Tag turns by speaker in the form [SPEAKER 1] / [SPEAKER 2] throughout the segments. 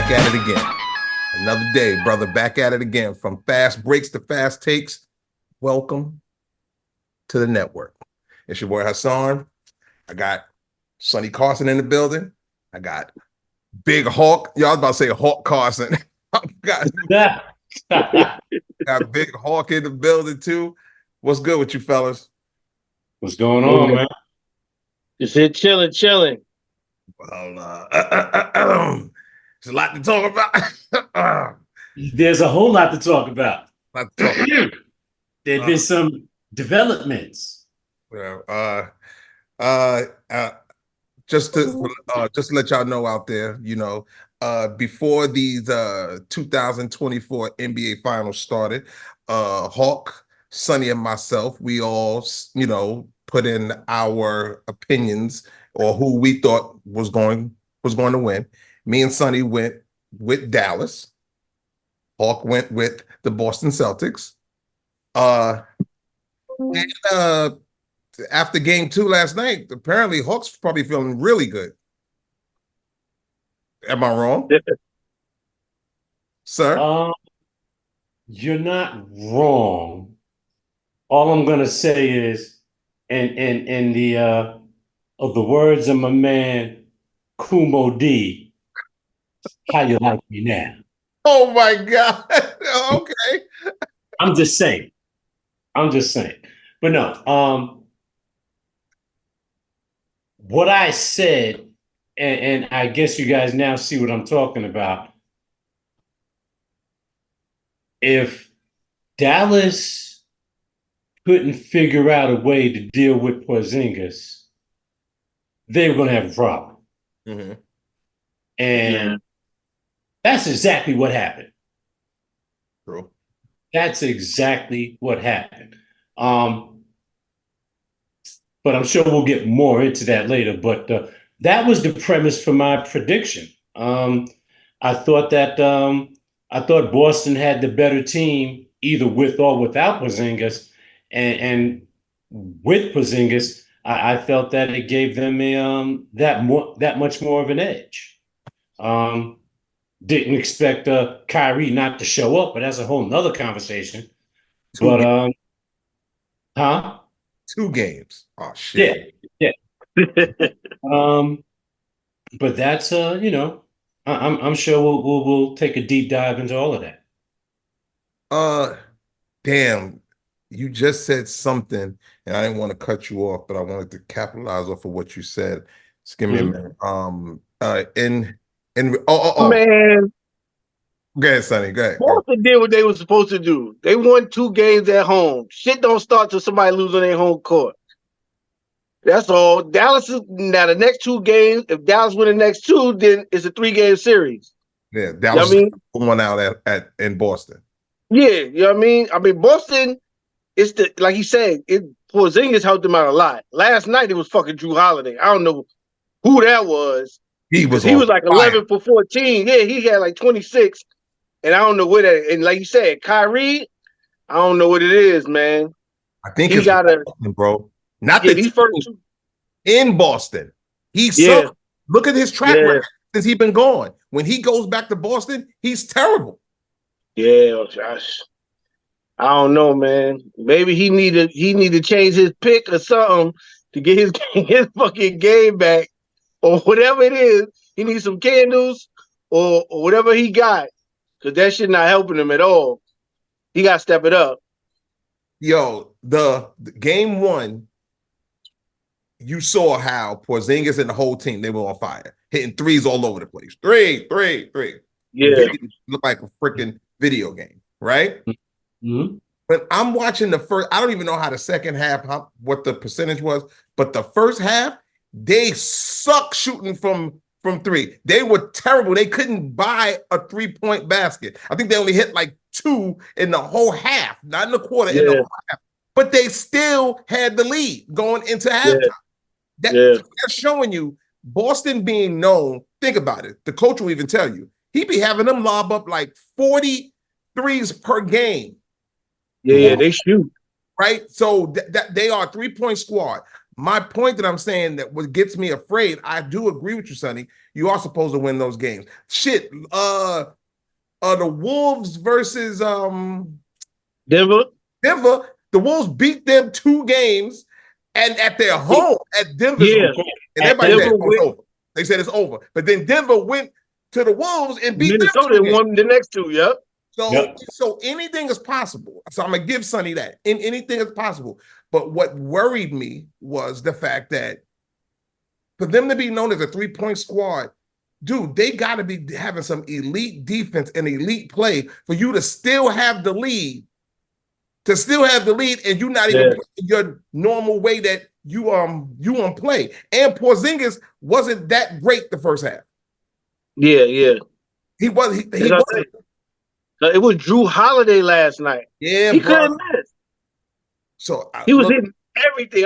[SPEAKER 1] back at it again. Another day, brother, back at it again. From fast breaks to fast takes. Welcome to the network. It's your boy Hasan. I got Sonny Carson in the building. I got Big Hawk. Y'all was about to say Hawk Carson. got Big Hawk in the building too. What's good with you fellas?
[SPEAKER 2] What's going on, man?
[SPEAKER 3] Just here chilling.
[SPEAKER 1] Well, there's a lot to talk about.
[SPEAKER 2] There's a whole lot to talk about.
[SPEAKER 1] Lot to talk about.
[SPEAKER 2] There've been some developments.
[SPEAKER 1] Just to let y'all know out there, before these 2024 NBA Finals started, Hawk, Sonny, and myself, we all, put in our opinions or who we thought was going to win. Me and Sonny went with Dallas. Hawk went with the Boston Celtics. And after game 2 last night, apparently Hawk's probably feeling really good. Am I wrong? Sir?
[SPEAKER 2] You're not wrong. All I'm gonna say is, and the of the words of my man Kumo D, how you like me now?
[SPEAKER 1] Oh my God. Okay.
[SPEAKER 2] I'm just saying. But no, what I said, and I guess you guys now see what I'm talking about. If Dallas couldn't figure out a way to deal with Porzingis, they were going to have a problem.
[SPEAKER 1] Mm-hmm.
[SPEAKER 2] And that's exactly what happened.
[SPEAKER 1] True.
[SPEAKER 2] That's exactly what happened. But I'm sure we'll get more into that later. But that was the premise for my prediction. I thought Boston had the better team, either with or without Porzingis, and with Porzingis, I felt that it gave them that much more of an edge. Didn't expect Kyrie not to show up, but that's a whole nother conversation. Huh?
[SPEAKER 1] 2 games. Oh shit.
[SPEAKER 2] Yeah. But that's I'm sure we'll take a deep dive into all of that.
[SPEAKER 1] Damn. You just said something, and I didn't want to cut you off, but I wanted to capitalize off of what you said. Just give me a minute.
[SPEAKER 3] Man,
[SPEAKER 1] go ahead, Sonny. Go ahead.
[SPEAKER 3] Boston did what they were supposed to do. They won 2 games at home. Shit don't start till somebody loses on their home court. That's all. Dallas is now the next 2 games. If Dallas win the next 2, then it's a 3-game series.
[SPEAKER 1] Yeah, Dallas one out in Boston.
[SPEAKER 3] Yeah, you know what I mean? I mean, Boston, it's like he said, Porzingis helped them out a lot. Last night it was fucking Drew Holiday. I don't know who that was. He was like 11 for 14. Yeah, he had like 26. And I don't know what that. And like you said, Kyrie, I don't know what it is, man.
[SPEAKER 1] I think he got Boston, bro. Not these first 2 in Boston. Look at his track record since he's been gone. When he goes back to Boston, he's terrible.
[SPEAKER 3] Yeah, Josh. I don't know, man. Maybe he need to change his pick or something to get his fucking game back, or whatever it is. He needs some candles or whatever he got, because that shit not helping him at all. He got to step it up.
[SPEAKER 1] Yo, the game 1, you saw how Porzingis and the whole team, they were on fire, hitting threes all over the place. Three.
[SPEAKER 3] Yeah,
[SPEAKER 1] looked like a freaking video game, right?
[SPEAKER 2] Mm-hmm.
[SPEAKER 1] But I'm watching the first. I don't even know how the second half, what the percentage was, but the first half, they suck shooting from 3. They were terrible. They couldn't buy a 3-point basket. I think they only hit like 2 in the whole half, not in the quarter, in the whole half. But they still had the lead going into halftime. They're showing you Boston being known. Think about it. The coach will even tell you he be having them lob up like 40 threes per game.
[SPEAKER 3] Yeah, they shoot.
[SPEAKER 1] Right? So they are a 3-point squad. My point that I'm saying that what gets me afraid, I do agree with you, Sonny. You are supposed to win those games. Shit, the Wolves versus
[SPEAKER 3] Denver.
[SPEAKER 1] The Wolves beat them 2 games, and at their home at Denver's home. And everybody said, "Oh, it's over." They said it's over, but then Denver went to the Wolves and beat
[SPEAKER 3] Minnesota and won the next 2. Yep.
[SPEAKER 1] So anything is possible. So I'm gonna give Sonny that. Anything is possible. But what worried me was the fact that for them to be known as a 3-point squad, dude, they got to be having some elite defense and elite play for you to still have the lead. And you not even playing your normal way that you play. And Porzingis wasn't that great the first half.
[SPEAKER 3] Yeah.
[SPEAKER 1] He wasn't.
[SPEAKER 3] It was Drew Holiday last night.
[SPEAKER 1] Yeah,
[SPEAKER 3] he couldn't miss.
[SPEAKER 1] So
[SPEAKER 3] he was hitting everything.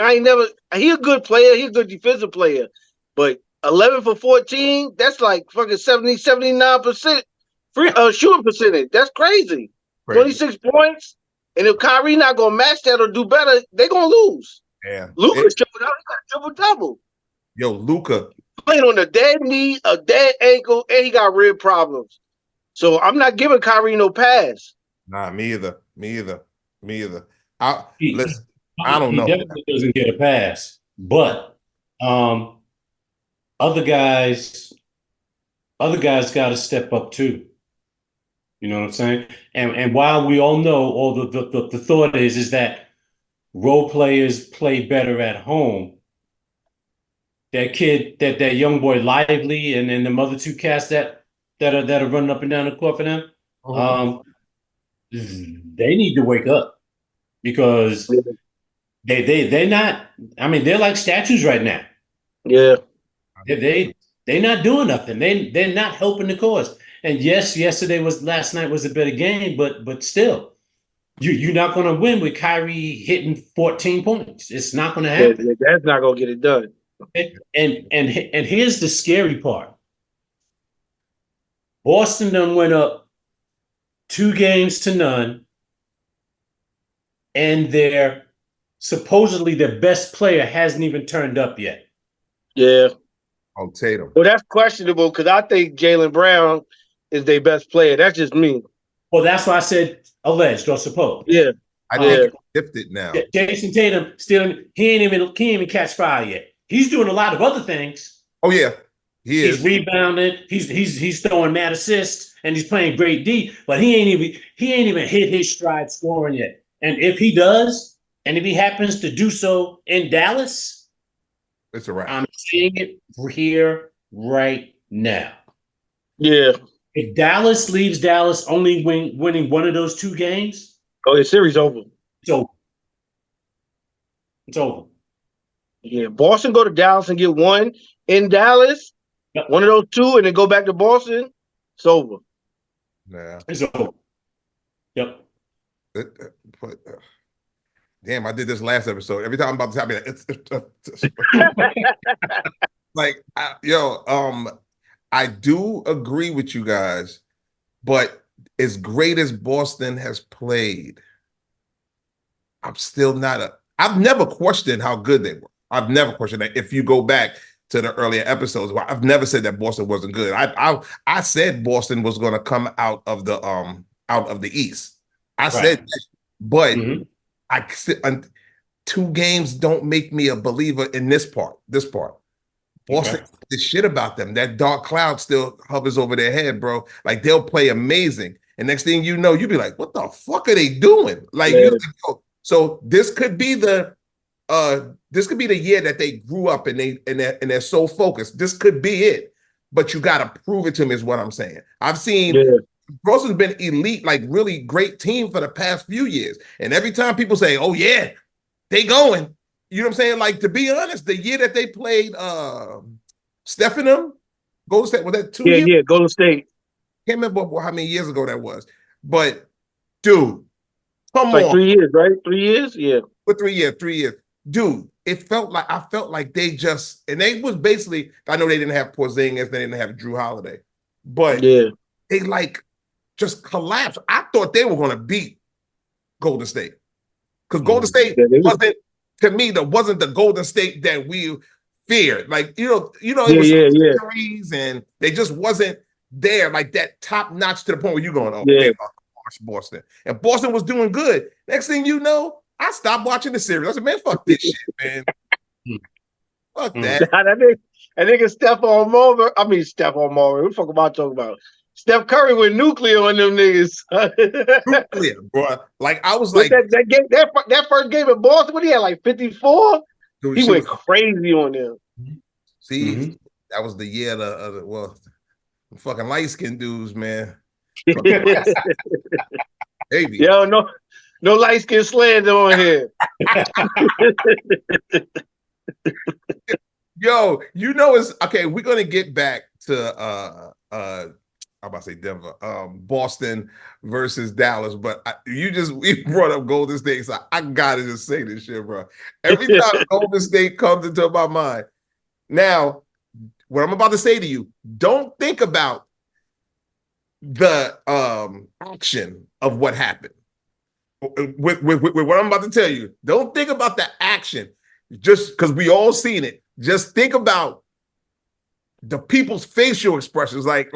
[SPEAKER 3] He a good player. He a good defensive player. But 11 for 14, that's like fucking 79% shooting percentage. That's crazy. 26 points. And if Kyrie not gonna match that or do better, they're gonna lose.
[SPEAKER 1] Yeah.
[SPEAKER 3] Luka showed out. He got a triple-double.
[SPEAKER 1] Yo, Luka
[SPEAKER 3] playing on a dead knee, a dead ankle, and he got rib problems. So I'm not giving Kyrie no pass.
[SPEAKER 1] Nah, me either. I don't know.
[SPEAKER 2] He definitely doesn't get a pass, but other guys got to step up too. You know what I'm saying? And while we all know, all the thought is that role players play better at home. That kid, that young boy Lively, and then the other 2 cats that are running up and down the court for them, they need to wake up because they're not. I mean, they're like statues right now.
[SPEAKER 3] Yeah,
[SPEAKER 2] they're not doing nothing. They're not helping the cause. And yes, last night was a better game, but still, you're not going to win with Kyrie hitting 14 points. It's not going to happen.
[SPEAKER 3] That's not going to get it done.
[SPEAKER 2] And here's the scary part. Boston done went up 2-0, and supposedly their best player hasn't even turned up yet.
[SPEAKER 3] Yeah.
[SPEAKER 1] On Tatum.
[SPEAKER 3] Well, that's questionable because I think Jaylen Brown is their best player. That's just me.
[SPEAKER 2] Well, that's why I said alleged or supposed.
[SPEAKER 3] Yeah.
[SPEAKER 1] I think it's gifted now.
[SPEAKER 2] Jason Tatum he ain't even catch fire yet. He's doing a lot of other things.
[SPEAKER 1] Oh yeah, he's
[SPEAKER 2] rebounding. He's throwing mad assists and he's playing great D. But he ain't even hit his stride scoring yet. And if he does, and if he happens to do so in Dallas,
[SPEAKER 1] it's a wrap.
[SPEAKER 2] I'm seeing it here right now.
[SPEAKER 3] Yeah.
[SPEAKER 2] If Dallas leaves Dallas only winning one of those 2 games,
[SPEAKER 3] the series over.
[SPEAKER 2] It's over.
[SPEAKER 3] Yeah, Boston go to Dallas and get 1 in Dallas, one of those 2, and then go back to Boston. It's over.
[SPEAKER 1] Yeah,
[SPEAKER 2] it's over. Yep.
[SPEAKER 1] Damn, I did this last episode. Every time I'm about to tell me like, I do agree with you guys, but as great as Boston has played, I've never questioned how good they were. I've never questioned that. If you go back to the earlier episodes, I've never said that Boston wasn't good. I said Boston was going to come out of the East. I said that, but I said 2 games don't make me a believer in this part. Boston, the shit about them. That dark cloud still hovers over their head, bro. Like they'll play amazing, and next thing you know, you'll be like, "What the fuck are they doing?" Like, so this could be the year that they grew up and they're so focused. This could be it, but you got to prove it to me. Is what I'm saying. I've seen Boston's been elite, like really great team for the past few years, and every time people say, "Oh yeah, they going," you know what I'm saying? Like, to be honest, the year that they played Steph and them, Golden State, was that 2 years?
[SPEAKER 3] Yeah, Golden State.
[SPEAKER 1] Can't remember how many years ago that was, but dude, come on,
[SPEAKER 3] 3 years, right? 3 years, yeah.
[SPEAKER 1] For 3 years, dude. I felt like they just, and they was basically. I know they didn't have Porzingis, they didn't have Drew Holiday, but they like just collapsed. I thought they were going to beat Golden State because Golden State to me, that wasn't the Golden State that we feared. Like, it was injuries and they just wasn't there like that top notch to the point where you're going, they are Boston. And Boston was doing good. Next thing you know, I stopped watching the series. I said, man, fuck this shit, man. Fuck that.
[SPEAKER 3] That nigga Stephon Marbury. What the fuck am I talking about? Steph Curry went nuclear on them niggas.
[SPEAKER 1] Nuclear, bro. Like, I was like,
[SPEAKER 3] that first game in Boston, when he had like 54, dude, he went crazy on them.
[SPEAKER 1] See, that was the year of the fucking light skinned dudes, man. Baby.
[SPEAKER 3] Yo, no light skin slander on here.
[SPEAKER 1] Yo, it's okay. We're gonna get back to I'm about to say Denver, Boston versus Dallas, but we brought up Golden State, so I gotta just say this shit, bro. Every time Golden State comes into my mind, now what I'm about to say to you, don't think about the action of what happened. With what I'm about to tell you, don't think about the action just because we all seen it. Just think about the people's facial expressions. Like,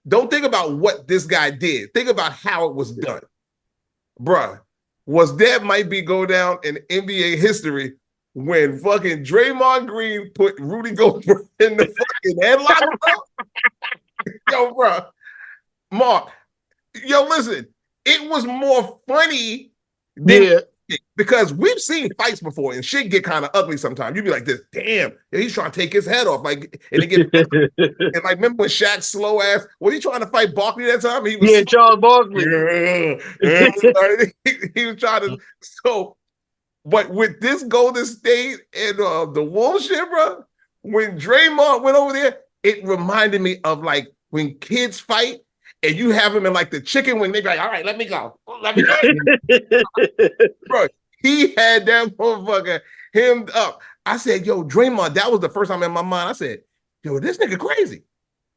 [SPEAKER 1] don't think about what this guy did. Think about how it was done. Bruh, that might be go down in NBA history when fucking Draymond Green put Rudy Gobert in the fucking headlock, bro. Yo, bro. Mark, listen, it was more funny than because we've seen fights before and shit get kind of ugly sometimes. You'd be like this, damn, he's trying to take his head off. Like, and it get and like, remember when Shaq's slow ass, was he trying to fight Barkley that time? He was
[SPEAKER 3] Charles Barkley.
[SPEAKER 1] He was trying to but with this Golden State and the Wolves shit, bro, when Draymond went over there, it reminded me of like when kids fight and you have him in like the chicken wing, they be like, all right, let me go. Bro, he had that motherfucker hemmed up. I said, yo, Draymond, that was the first time in my mind. I said, yo, this nigga crazy.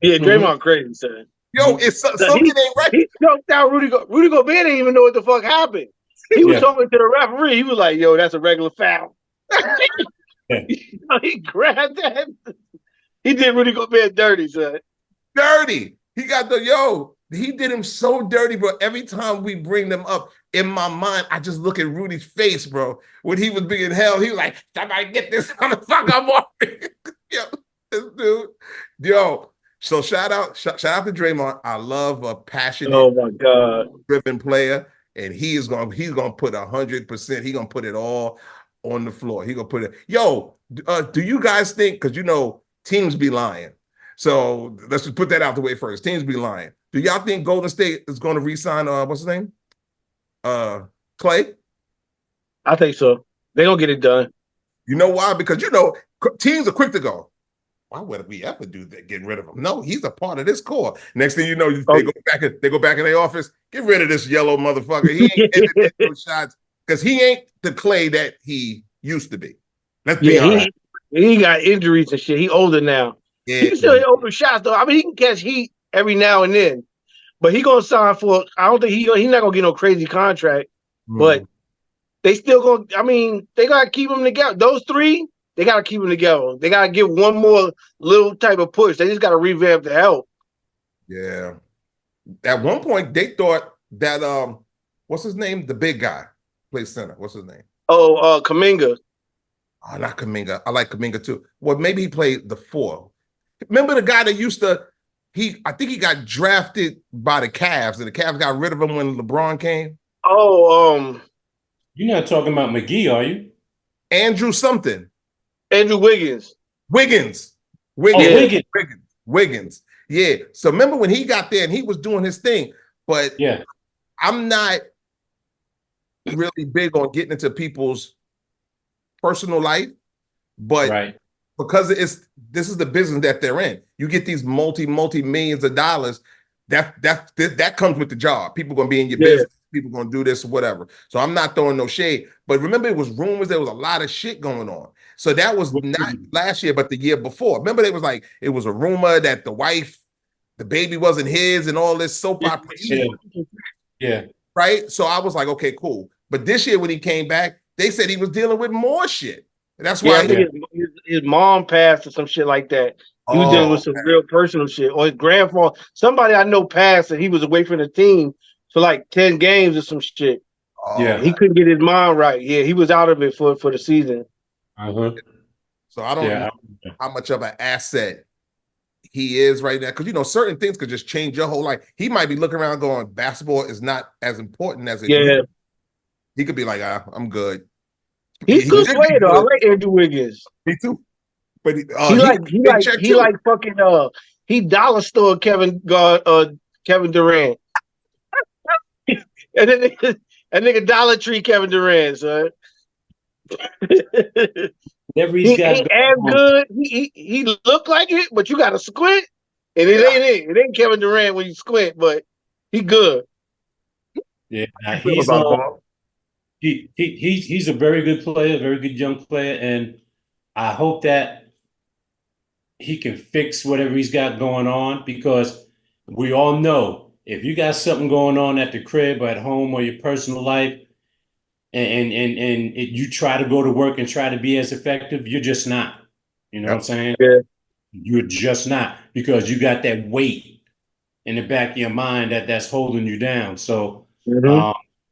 [SPEAKER 3] Yeah, Draymond crazy, son.
[SPEAKER 1] Yo, it's something ain't right.
[SPEAKER 3] He choked out Rudy Gobert didn't even know what the fuck happened. He was talking to the referee. He was like, yo, that's a regular foul. He grabbed that. He did Rudy Gobert dirty, son.
[SPEAKER 1] Dirty. He got he did him so dirty, bro. Every time we bring them up, in my mind, I just look at Rudy's face, bro. When he was being held, he was like, somebody get this motherfucker off me. Yo, this dude. Yo, so shout out to Draymond. I love a passionate,
[SPEAKER 3] oh my God,
[SPEAKER 1] driven player. And he's gonna put 100%. He's gonna put it all on the floor. He gonna put it. Yo, do you guys think? Because teams be lying. So let's just put that out the way first. Teams be lying. Do y'all think Golden State is going to re-sign? What's his name? Clay.
[SPEAKER 3] I think so. They're gonna get it done.
[SPEAKER 1] You know why? Because teams are quick to go. Why would we ever do that? Getting rid of him? No, he's a part of this core. Next thing you know, they go back in their office. Get rid of this yellow motherfucker. He ain't hitting those shots because he ain't the Clay that he used to be. Let's be honest.
[SPEAKER 3] He got injuries and shit. He older now. Yeah, he can still hit open shots though. I mean, he can catch heat every now and then. But he gonna sign for. I don't think he's not gonna get no crazy contract. But they still gonna. I mean, they gotta keep them together. Those three. They got to keep them together. They got to give one more little type of push. They just got to revamp the help.
[SPEAKER 1] Yeah. At one point, they thought that, what's his name? The big guy plays center. What's his name?
[SPEAKER 3] Oh, Kuminga.
[SPEAKER 1] Oh, not Kuminga. I like Kuminga too. Well, maybe he played the 4. Remember the guy that used to, I think he got drafted by the Cavs, and the Cavs got rid of him when LeBron came?
[SPEAKER 3] Oh,
[SPEAKER 2] You're not talking about McGee, are you?
[SPEAKER 1] Andrew something.
[SPEAKER 3] Andrew Wiggins.
[SPEAKER 1] Wiggins. Yeah. So remember when he got there and he was doing his thing, but I'm not really big on getting into people's personal life, but because this is the business that they're in. You get these multi millions of dollars. That comes with the job. People gonna be in your business. People gonna do this or whatever. So I'm not throwing no shade. But remember, it was rumors. There was a lot of shit going on. So that was not last year, but the year before. Remember, it was a rumor that the baby wasn't his, and all this soap opera.
[SPEAKER 2] Yeah.
[SPEAKER 1] Right. So I was like, okay, cool. But this year when he came back, they said he was dealing with more shit. And that's
[SPEAKER 3] Yeah,
[SPEAKER 1] why
[SPEAKER 3] I think his mom passed or some shit like that. He was dealing with some real personal shit. Or his grandfather, somebody I know passed and he was away from the team for like 10 games or some shit.
[SPEAKER 2] Yeah.
[SPEAKER 3] He couldn't get his mind right. Yeah, he was out of it for the season.
[SPEAKER 1] So I don't know how much of an asset he is right now. Because, you know, certain things could just change your whole life. He might be looking around going, basketball is not as important as it used to. He could be like, I'm good.
[SPEAKER 3] He's a good player, though. I like Andrew Wiggins.
[SPEAKER 1] Me too. But
[SPEAKER 3] he like fucking he dollar store Kevin Durant. And then nigga Dollar Tree Kevin Durant, son.
[SPEAKER 2] He's got
[SPEAKER 3] he as good. He look like it, but you got to squint, and it ain't it. It ain't Kevin Durant when you squint, but he good.
[SPEAKER 2] Yeah, he's a very good player, very good young player, and I hope that he can fix whatever he's got going on, because we all know if you got something going on at the crib or at home or your personal life, and you try to go to work and try to be as effective, you're just not. You know what I'm saying?
[SPEAKER 3] Yeah.
[SPEAKER 2] You're just not, because you got that weight in the back of your mind that's holding you down. So,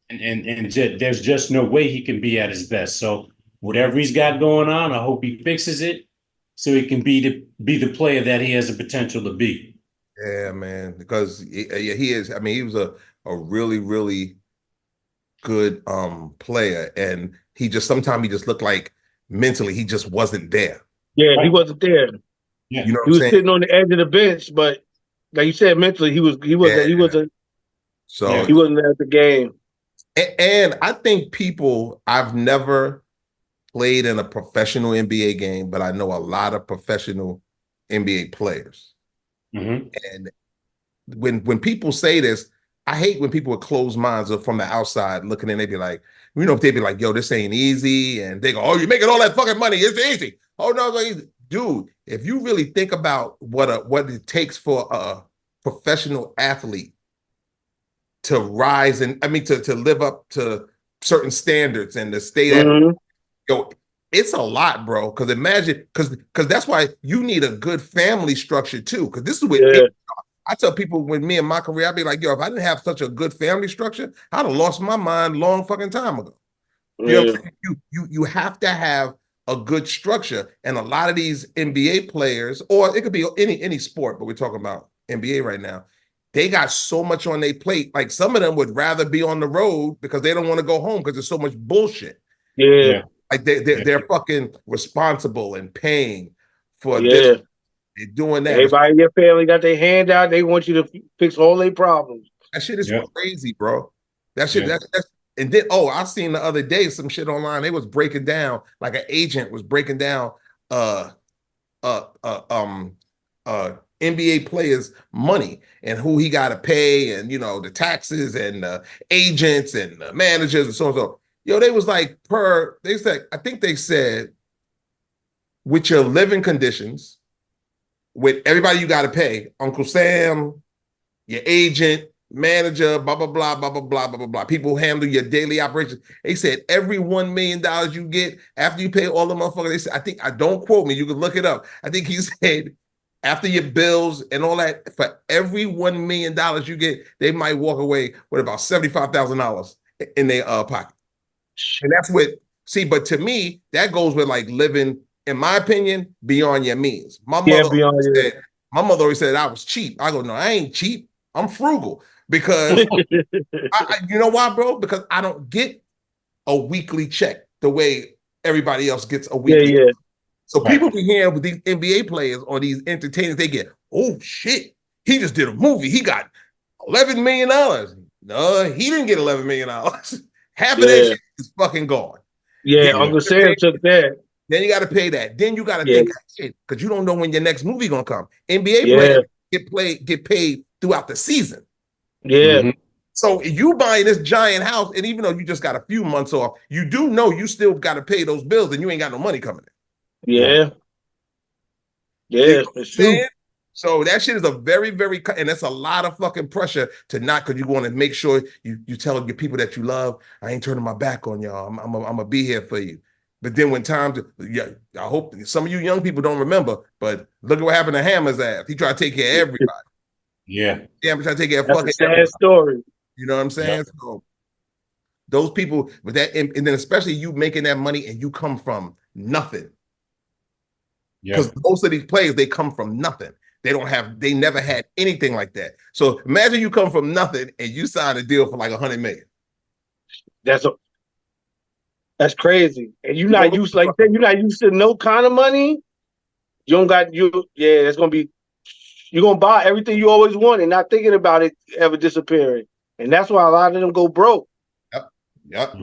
[SPEAKER 2] there's just no way he can be at his best. So whatever he's got going on, I hope he fixes it so he can be the player that he has the potential to be.
[SPEAKER 1] Yeah, man, because he is. I mean, he was a really, really good player, and sometimes he just looked like mentally he just wasn't there.
[SPEAKER 3] Yeah, he wasn't there.
[SPEAKER 1] Yeah. You know what
[SPEAKER 3] he was saying? Sitting on the edge of the bench, but like you said, mentally he wasn't at the game.
[SPEAKER 1] And I think I've never played in a professional NBA game, but I know a lot of professional NBA players. And when people say this, I hate when people with closed minds are from the outside looking in, they be like, you know, they be like, yo, this ain't easy. And they go, oh, you're making all that fucking money. It's easy. Oh, no, it's easy. Dude, if you really think about what it takes for a professional athlete to rise and to live up to certain standards and to stay that, yo, it's a lot, bro. Because imagine, because that's why you need a good family structure too. Because this is what I tell people with me in my career, I'd be like, yo, if I didn't have such a good family structure, I'd have lost my mind long fucking time ago. You know what I'm saying? You have to have a good structure. And a lot of these NBA players, or it could be any sport, but we're talking about NBA right now, they got so much on their plate. Like some of them would rather be on the road because they don't want to go home because there's so much bullshit.
[SPEAKER 3] Yeah.
[SPEAKER 1] Like they're fucking responsible and paying for this. They're doing that.
[SPEAKER 3] Everybody in your family got their hand out. They want you to fix all their problems.
[SPEAKER 1] That shit is crazy, bro. That shit, that's and then I seen the other day some shit online. They was breaking down, like an agent was breaking down NBA players' money and who he got to pay, and the taxes and agents and managers and so and so. Yo, they was like I think they said with your living conditions, with everybody you got to pay, Uncle Sam, your agent, manager, blah, blah, blah, blah, blah, blah, blah, blah, blah. People who handle your daily operations. They said every $1 million you get after you pay all the motherfuckers, they said, don't quote me, you can look it up. I think he said after your bills and all that, for every $1 million you get, they might walk away with about $75,000 in their pocket. And that's but to me, that goes with like living, in my opinion, beyond your means. My mother always said I was cheap. I go, no, I ain't cheap. I'm frugal because you know why, bro? Because I don't get a weekly check the way everybody else gets a weekly check. So people be hearing with these NBA players or these entertainers, they get, oh shit, he just did a movie. He got $11 million. No, he didn't get $11 million. Half of that shit is fucking gone.
[SPEAKER 3] Yeah, Uncle Sam took that.
[SPEAKER 1] Then you got to pay that. Then you got to think shit, because you don't know when your next movie gonna come. NBA players get paid throughout the season.
[SPEAKER 3] Yeah.
[SPEAKER 1] So you buying this giant house, and even though you just got a few months off, you do know you still got to pay those bills, and you ain't got no money coming in.
[SPEAKER 3] Yeah. Yeah, it's true.
[SPEAKER 1] So that shit is a very, very, and that's a lot of fucking pressure to not, because you want to make sure you tell your people that you love, I ain't turning my back on y'all. I'm gonna be here for you. But then when times, yeah, I hope some of you young people don't remember, but look at what happened to Hammer's ass. He tried to take care of everybody.
[SPEAKER 2] Yeah.
[SPEAKER 1] Hammer tried to take care of
[SPEAKER 3] That's
[SPEAKER 1] fucking
[SPEAKER 3] a sad
[SPEAKER 1] everybody.
[SPEAKER 3] story.
[SPEAKER 1] You know what I'm saying? Yep. So those people with that, and then especially you making that money and you come from nothing. Because most of these players, they come from nothing. They never had anything like that. So imagine you come from nothing and you sign a deal for like $100 million.
[SPEAKER 3] That's crazy. And you're not used, like that, you're not used to no kind of money. You don't got that's gonna be, you're gonna buy everything you always wanted, not thinking about it ever disappearing. And that's why a lot of them go broke.
[SPEAKER 1] Yep.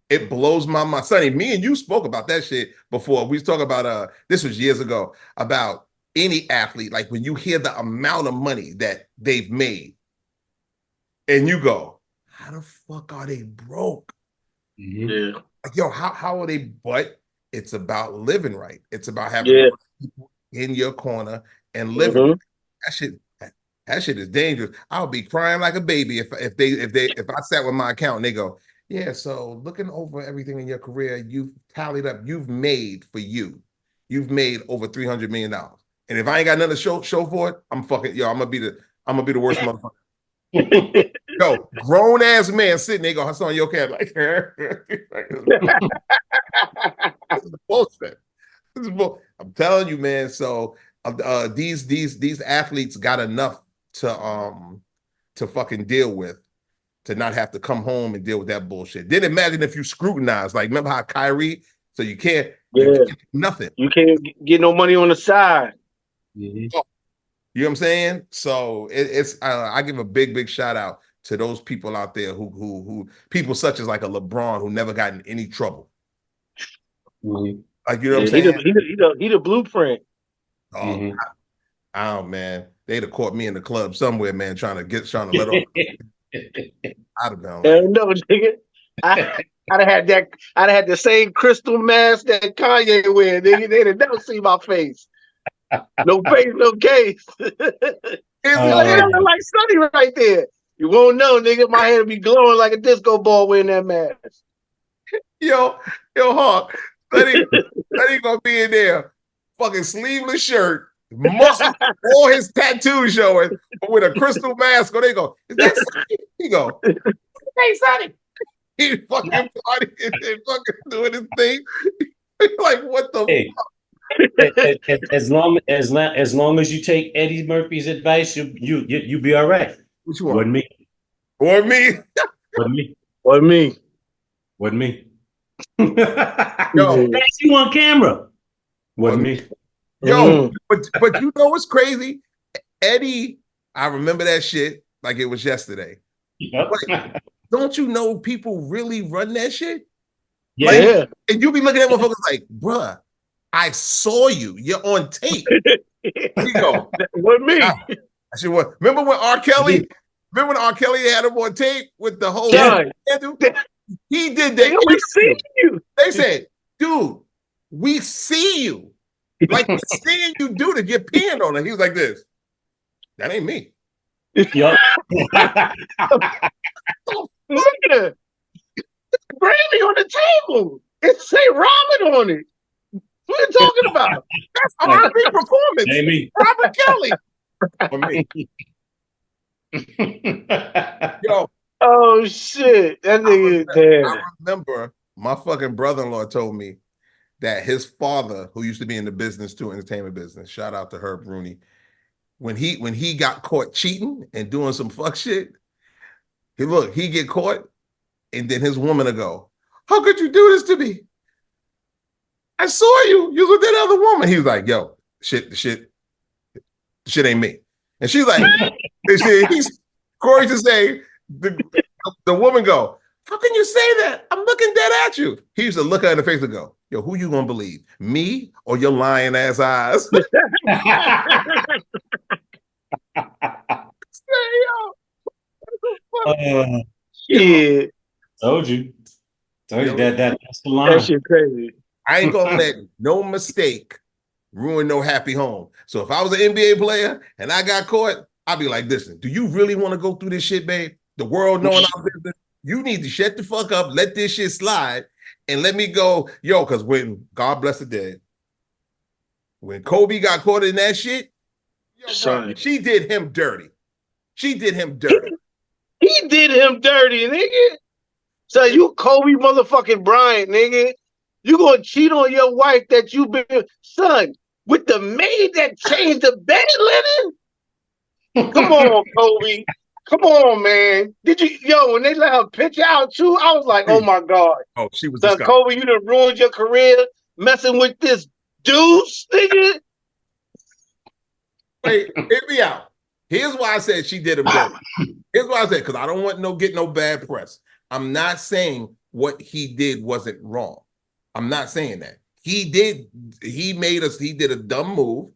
[SPEAKER 1] It blows my mind. Sonny, me and you spoke about that shit before. We was talking about this was years ago, about any athlete, like when you hear the amount of money that they've made, and you go, how the fuck are they broke?
[SPEAKER 3] Yeah.
[SPEAKER 1] Like, yo, how are they? But it's about living right. It's about having people in your corner and living right. That shit is dangerous. I'll be crying like a baby if I sat with my account and they go, yeah, so looking over everything in your career, you've tallied up, you've made over $300 million. And if I ain't got nothing to show for it, I'm gonna be the worst motherfucker. Yo, grown ass man sitting there, go, Hasan, you okay? I'm like, this is bullshit. I'm telling you, man. So these athletes got enough to fucking deal with, to not have to come home and deal with that bullshit. Then imagine if you scrutinize, like, remember how Kyrie, so you can't nothing.
[SPEAKER 3] You can't get no money on the side.
[SPEAKER 1] Mm-hmm. You know what I'm saying? So it's I give a big shout out to those people out there who people such as like a LeBron who never got in any trouble.
[SPEAKER 3] Mm-hmm.
[SPEAKER 1] Like, you know what I'm saying?
[SPEAKER 3] He the blueprint.
[SPEAKER 1] Oh, man, they'd have caught me in the club somewhere, man, trying to let off. I'd have gone like,
[SPEAKER 3] no, nigga. I'd have had the same crystal mask that Kanye wear. They'd have never seen my face. No face, no case. It's like Sonny right there. You won't know, nigga. My head will be glowing like a disco ball wearing that mask.
[SPEAKER 1] Yo, Hawk. Sonny gonna be in there, fucking sleeveless shirt, muscle, all his tattoos showing, but with a crystal mask. Or they go, is that Sonny? He go, hey, Sonny. He fucking partying and fucking doing his thing. Like, what the fuck?
[SPEAKER 2] As long as you take Eddie Murphy's advice, you be all right.
[SPEAKER 1] Which one?
[SPEAKER 2] Wasn't me.
[SPEAKER 1] Or me.
[SPEAKER 2] Wasn't me.
[SPEAKER 3] Wasn't me.
[SPEAKER 2] Wasn't me.
[SPEAKER 1] Yo,
[SPEAKER 2] that's you on camera. Wasn't me.
[SPEAKER 1] Yo, but you know what's crazy? Eddie, I remember that shit like it was yesterday.
[SPEAKER 2] Yep.
[SPEAKER 1] But don't you know people really run that shit?
[SPEAKER 2] Yeah.
[SPEAKER 1] Like, and you be looking at motherfuckers like, bruh, I saw you. You're on tape. You go,
[SPEAKER 3] what me?
[SPEAKER 1] I said, what? Remember when R. Kelly had him on tape with the whole he did that.
[SPEAKER 3] We see you.
[SPEAKER 1] They said, dude, we see you. Like, we're seeing you do this. You're peeing on it. He was like this. That ain't me.
[SPEAKER 2] Yup.
[SPEAKER 3] Look at it. It's gravy on the table. It say ramen on it. What are you talking about?
[SPEAKER 1] That's R&B performance.
[SPEAKER 2] Amy.
[SPEAKER 1] Robert Kelly. For me. Yo.
[SPEAKER 3] Oh shit. That nigga is dead.
[SPEAKER 1] I remember my fucking brother-in-law told me that his father, who used to be in the business too, entertainment business, shout out to Herb Rooney, when he got caught cheating and doing some fuck shit, he get caught, and then his woman will go, how could you do this to me? I saw you. You with that other woman. He was like, yo, shit ain't me. And she's like, Corey to say, the woman go, how can you say that? I'm looking dead at you. He used to look her in the face and go, yo, who you gonna believe? Me or your lying ass eyes?
[SPEAKER 3] Yeah.
[SPEAKER 2] Told you that's the line.
[SPEAKER 3] That shit crazy.
[SPEAKER 1] I ain't gonna let no mistake ruin no happy home. So if I was an NBA player and I got caught, I'd be like, listen, do you really want to go through this shit, babe? The world knowing our business? You need to shut the fuck up, let this shit slide, and let me go. Yo, because when, God bless the dead, when Kobe got caught in that shit, bro, she did him dirty. She did him dirty.
[SPEAKER 3] He did him dirty, nigga. So you Kobe motherfucking Bryant, nigga. You gonna cheat on your wife that you been, son, with the maid that changed the bed linen? Come on, Kobe. Come on, man. Did you, when they let her pitch out too, I was like, oh my God.
[SPEAKER 1] Oh, she was
[SPEAKER 3] son, Kobe, you done ruined your career messing with this deuce, nigga.
[SPEAKER 1] Wait, hit me out. Here's why I said she did him dirty. Here's why I said, because I don't want get no bad press. I'm not saying what he did wasn't wrong. I'm not saying that. He did a dumb move.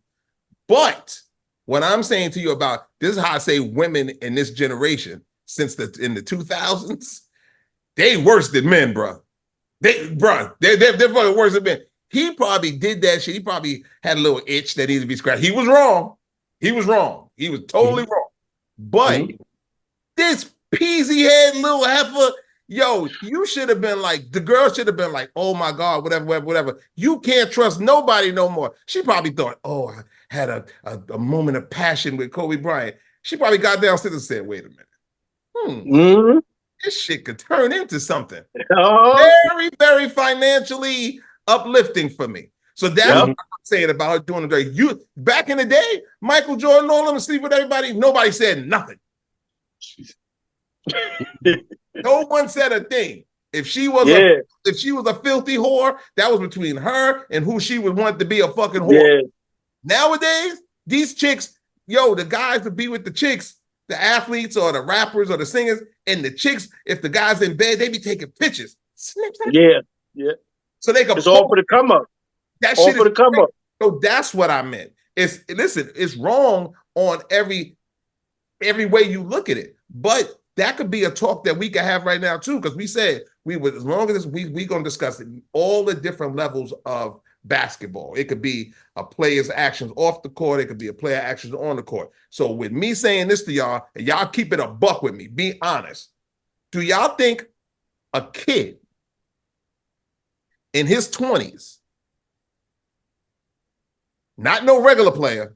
[SPEAKER 1] But what I'm saying to you about, this is how I say women in this generation, in the 2000s, they worse than men, bro. They're fucking worse than men. He probably did that shit. He probably had a little itch that needed to be scratched. He was wrong. He was totally wrong. But this peasy head little heifer, yo, you should have been like, the girl should have been like, oh my God, whatever. You can't trust nobody no more. She probably thought, oh, I had a moment of passion with Kobe Bryant. She probably got downstairs and said, wait a minute. This shit could turn into something very, very financially uplifting for me. So that's what I'm saying about her doing it. You back in the day, Michael Jordan, all them sleep with everybody. Nobody said nothing. No one said a thing. If she was a filthy whore, that was between her and who she would want to be a fucking whore. Nowadays, these chicks, the guys that be with the chicks, the athletes or the rappers or the singers, and the chicks, if the guy's in bed, they be taking pictures.
[SPEAKER 3] Yeah.
[SPEAKER 1] So they can.
[SPEAKER 3] It's all for the come up.
[SPEAKER 1] That shit is come up. So that's what I meant. It's wrong on every way you look at it, but that could be a talk that we could have right now too, because we said we would, as long as we gonna discuss it, all the different levels of basketball. It could be a player's actions off the court. It could be a player actions on the court. So with me saying this to y'all, and y'all keep it a buck with me, be honest. Do y'all think a kid in his 20s, not no regular player,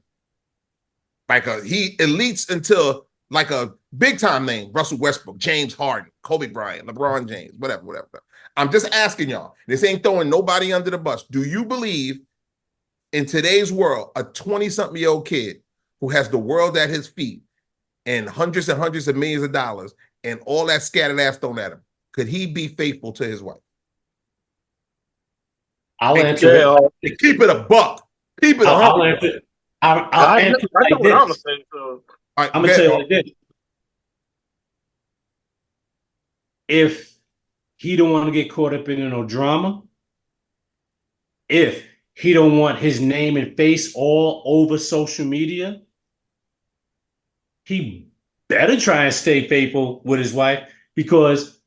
[SPEAKER 1] like he elites until like a big time name, Russell Westbrook, James Harden, Kobe Bryant, LeBron James, whatever. I'm just asking y'all, this ain't throwing nobody under the bus. Do you believe in today's world, a 20-something-year-old kid who has the world at his feet and hundreds of millions of dollars and all that scattered ass thrown at him, could he be faithful to his wife?
[SPEAKER 2] I'll answer
[SPEAKER 1] it. Keep it a buck. Keep it a
[SPEAKER 2] I'll answer. I'll answer like this. I'm gonna tell you like this. If he don't want to get caught up in no drama, if he don't want his name and face all over social media, he better try and stay faithful with his wife, because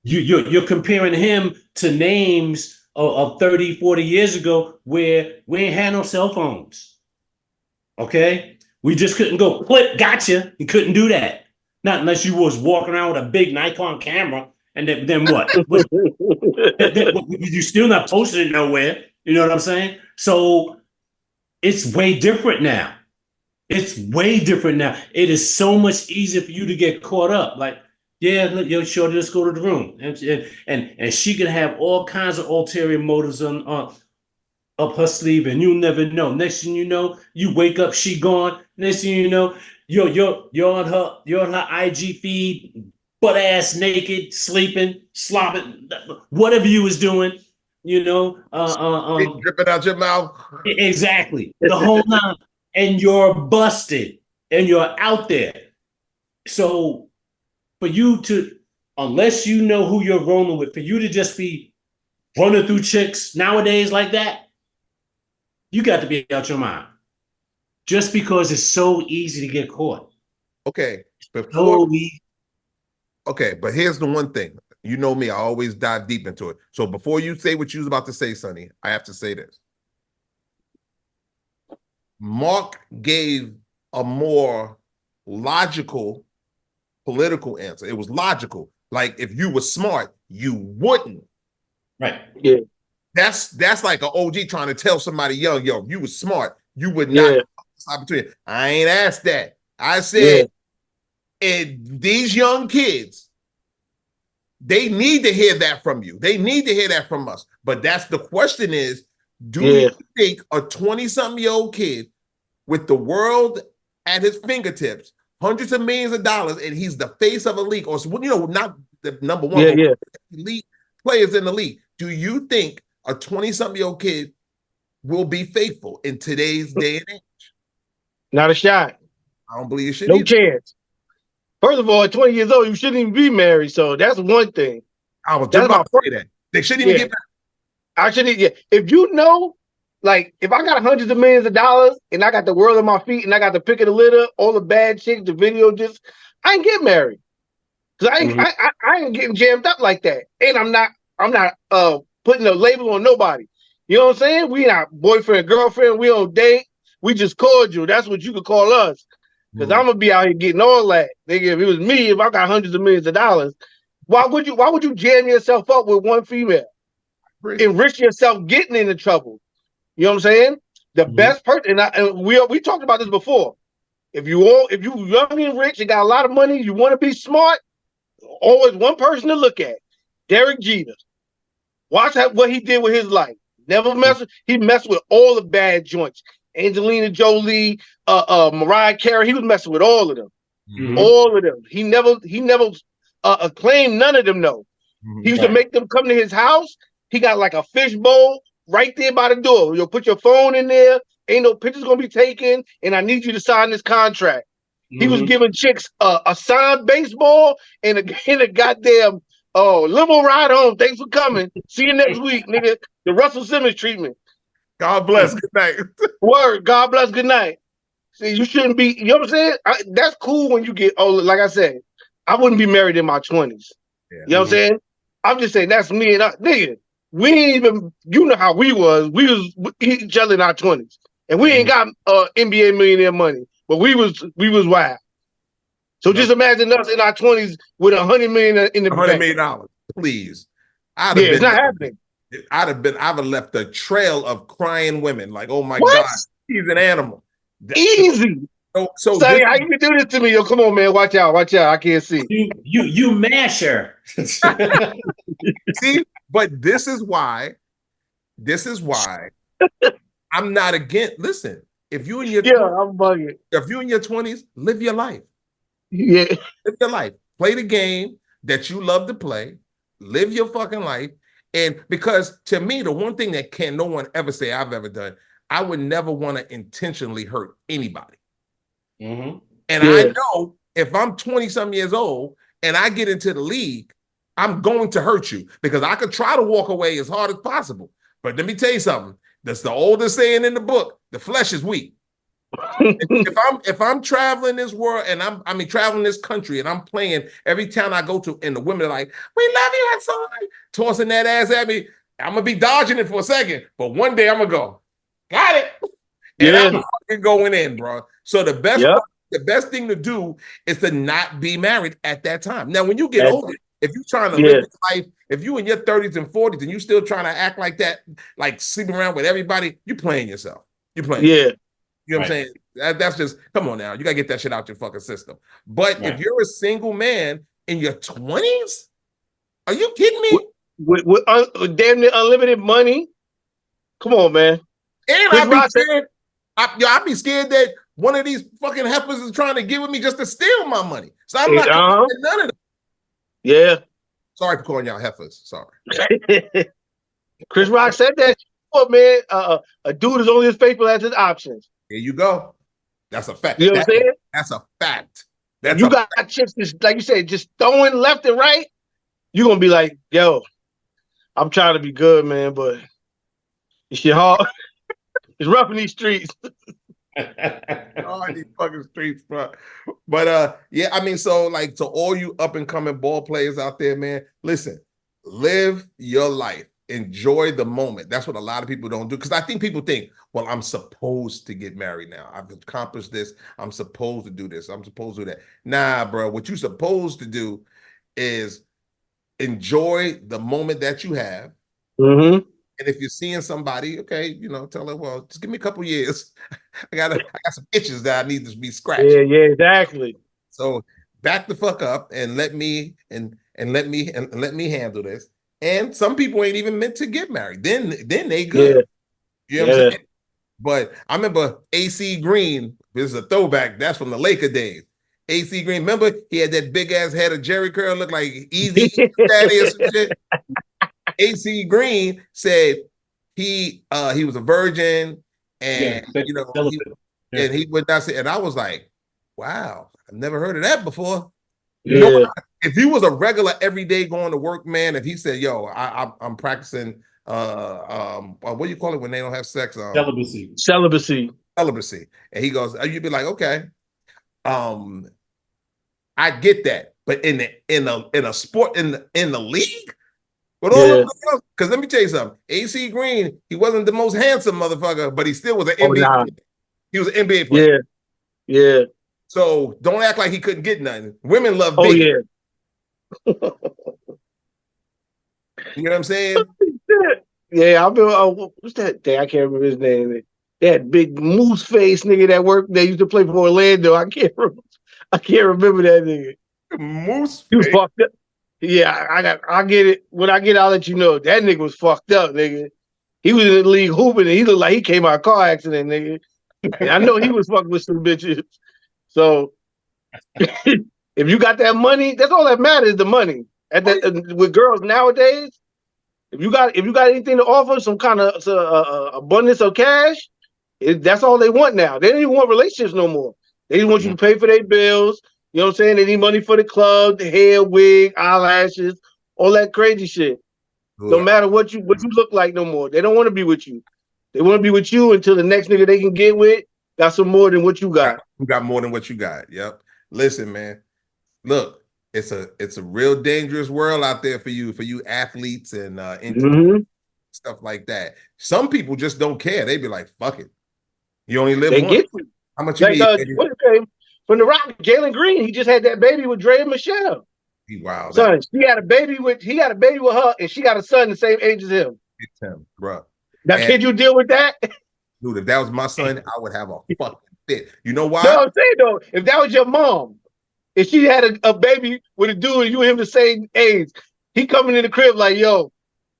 [SPEAKER 2] you're comparing him to names of 30, 40 years ago where we ain't had no cell phones. Okay? We just couldn't go, click, gotcha. You couldn't do that. Not unless you was walking around with a big Nikon camera, and then what? You still not posting it nowhere. You know what I'm saying? So it's way different now. It's way different now. It is so much easier for you to get caught up. Like, yeah, sure, let's go to the room. And she can have all kinds of ulterior motives up her sleeve, and you never know. Next thing you know, you wake up, she gone. Next thing you know, you're on her IG feed, butt ass naked, sleeping, slopping, whatever you was doing,
[SPEAKER 1] dripping out your mouth.
[SPEAKER 2] Exactly. The whole nine. And you're busted and you're out there. So for you to, unless you know who you're rolling with, for you to just be running through chicks nowadays like that, you got to be out your mind. Just because it's so easy to get caught.
[SPEAKER 1] Okay.
[SPEAKER 2] But
[SPEAKER 1] here's the one thing. You know me, I always dive deep into it. So before you say what you was about to say, Sonny, I have to say this. Mark gave a more logical political answer. It was logical. Like if you were smart, you wouldn't.
[SPEAKER 2] Right.
[SPEAKER 3] Yeah.
[SPEAKER 1] That's like an OG trying to tell somebody young, yo, if you were smart, you would not have this opportunity. I ain't asked that. I said, and these young kids, they need to hear that from you. They need to hear that from us. But that's the question is, do you think a 20-something-year-old kid with the world at his fingertips, hundreds of millions of dollars, and he's the face of a league, or not the number one, but elite players in the league, do you think a 20-something-year-old kid will be faithful in today's day and age?
[SPEAKER 3] Not a shot.
[SPEAKER 1] I don't believe it should.
[SPEAKER 3] No chance. First of all, at 20 years old, you shouldn't even be married. So that's one thing.
[SPEAKER 1] I was just about to say that. They shouldn't even get married.
[SPEAKER 3] I shouldn't. Yeah. If you know, like, if I got hundreds of millions of dollars and I got the world at my feet and I got the pick of the litter, all the bad chicks, the video, I ain't get married. Cause I ain't getting jammed up like that. And I'm not putting a label on nobody. You know what I'm saying? We not boyfriend, girlfriend, we don't date. We just cordial. That's what you could call us. Because I'm gonna be out here getting all that. Nigga, if it was me, if I got hundreds of millions of dollars, why would you jam yourself up with one female? Enrich yourself getting into trouble. You know what I'm saying? The best person, and we talked about this before. If you young and rich and got a lot of money, you want to be smart, always one person to look at. Derek Jeter. Watch what he did with his life. He messed with all the bad joints. Angelina Jolie, Mariah Carey, he was messing with all of them. All of them. He never claimed none of them, no. He used to make them come to his house. He got like a fishbowl right there by the door. You'll put your phone in there. Ain't no pictures gonna be taken, and I need you to sign this contract. He was giving chicks a signed baseball and a goddamn limo ride home. Thanks for coming. See you next week, nigga. The Russell Simmons treatment.
[SPEAKER 1] God bless. Good night.
[SPEAKER 3] Word. God bless. Good night. See, you shouldn't be. You know what I'm saying? That's cool when you get older. Like I said, I wouldn't be married in my 20s. Yeah. You know what I'm saying? I'm just saying that's me and nigga. We ain't even. You know how we was. We was each other in our 20s, and we ain't got NBA millionaire money, but we was wild. So just imagine us in our 20s with $100 million in the bank.
[SPEAKER 1] $100 million, please.
[SPEAKER 3] It's not happening.
[SPEAKER 1] I'd have left a trail of crying women. Like, oh my God, he's an animal.
[SPEAKER 3] Easy. So Sonny, how you can do this to me? Yo, come on, man. Watch out. I can't see.
[SPEAKER 2] You masher.
[SPEAKER 1] See, but this is why I'm not against. Listen, if you in your
[SPEAKER 3] I'm bugging.
[SPEAKER 1] If you in your 20s, live your life.
[SPEAKER 3] Yeah,
[SPEAKER 1] live your life. Play the game that you love to play. Live your fucking life. And because to me, the one thing that no one ever say I've ever done, I would never want to intentionally hurt anybody. And I know if I'm 20-something years old and I get into the league, I'm going to hurt you because I could try to walk away as hard as possible. But let me tell you something. That's the oldest saying in the book. The flesh is weak. if I'm traveling this world and I'm traveling this country and I'm playing every town I go to and the women are like, we love you, Hasan, tossing that ass at me, I'm gonna be dodging it for a second, but one day I'm gonna go, got it, and I'm fucking going in, bro. So the best thing to do is to not be married at that time. Now, when you get older, if you're trying to live this life, if you in your 30s and 40s and you still trying to act like that, like sleeping around with everybody, you playing yourself. You're playing. Yourself. You know what I'm saying? That's just, come on now. You got to get that shit out your fucking system. But if you're a single man in your 20s, are you kidding me?
[SPEAKER 3] With damn near unlimited money? Come on, man.
[SPEAKER 1] And I'd be scared. I'd be scared that one of these fucking heifers is trying to get with me just to steal my money. So I'm not none of them.
[SPEAKER 3] Yeah.
[SPEAKER 1] Sorry for calling y'all heifers. Sorry.
[SPEAKER 3] Chris Rock said that. Oh, man, a dude is only as faithful as his options.
[SPEAKER 1] There you go. That's a fact.
[SPEAKER 3] You know what I'm saying?
[SPEAKER 1] That's a fact.
[SPEAKER 3] You got chicks, like you said, just throwing left and right. You're going to be like, yo, I'm trying to be good, man, but it's shit hard. It's rough in these streets.
[SPEAKER 1] Oh, these fucking streets, bro. But yeah, I mean, so like to all you up and coming ball players out there, man, listen, live your life. enjoy the moment. That's what a lot of people don't do. Because I think people think, well, I'm supposed to get married now. I've accomplished this. I'm supposed to do this. I'm supposed to do that. Nah, bro. What you're supposed to do is enjoy the moment that you have.
[SPEAKER 3] Mm-hmm.
[SPEAKER 1] And if you're seeing somebody, okay, you know, tell her, well, just give me a couple years. I got some itches that I need to be scratched.
[SPEAKER 3] Yeah, exactly.
[SPEAKER 1] So back the fuck up and let me handle this. And some people ain't even meant to get married. Then they good.
[SPEAKER 3] Yeah.
[SPEAKER 1] You know what I'm saying? But I remember AC Green. This is a throwback. That's from the Laker days. AC Green. Remember he had that big ass head of Jerry curl, looked like Easy Daddy or some shit. AC Green said he was a virgin and he would not say. And I was like, wow, I've never heard of that before. You know, if he was a regular everyday going to work man, if he said, yo, I'm practicing what do you call it when they don't have sex?
[SPEAKER 3] Celibacy.
[SPEAKER 1] And he goes, you'd be like, okay. I get that. But in a sport in the league, with all of the, because let me tell you something. AC Green, he wasn't the most handsome motherfucker, but he still was an NBA player. He was an NBA player.
[SPEAKER 3] Yeah.
[SPEAKER 1] So don't act like he couldn't get nothing. Women love big.
[SPEAKER 3] You
[SPEAKER 1] know what I'm saying?
[SPEAKER 3] Yeah, I remember. What's that thing? I can't remember his name. That big moose face nigga that worked. They used to play for Orlando. I can't remember that nigga.
[SPEAKER 1] Moose face.
[SPEAKER 3] He was fucked up. Yeah, I get it. When I get, I'll let you know. That nigga was fucked up, nigga. He was in the league hooping, and he looked like he came out of a car accident, nigga. And I know he was fucking with some bitches. So if you got that money, that's all that matters, the money. With girls nowadays, if you got anything to offer, some kind of abundance of cash, that's all they want now. They don't even want relationships no more. They just want you to pay for their bills. You know what I'm saying? They need money for the club, the hair, wig, eyelashes, all that crazy shit. No matter what you look like no more. They don't want to be with you. They want to be with you until the next nigga they can get with got some more than what you got.
[SPEAKER 1] You got more than what you got. Yep. Listen, man. Look, it's a real dangerous world out there for you athletes and stuff like that. Some people just don't care. They be like, fuck it. You only live once. How much you need?
[SPEAKER 3] From the Rock, Jalen Green, he just had that baby with Dre and Michelle.
[SPEAKER 1] Wow.
[SPEAKER 3] Son, he had a baby with her, and she got a son the same age as him.
[SPEAKER 1] It's him, bro.
[SPEAKER 3] Now, can you deal with that?
[SPEAKER 1] Dude, if that was my son, I would have a fucking fit. You know why?
[SPEAKER 3] No, I'm saying though, if that was your mom, if she had a baby with a dude and you and him the same age, he coming in the crib like, yo,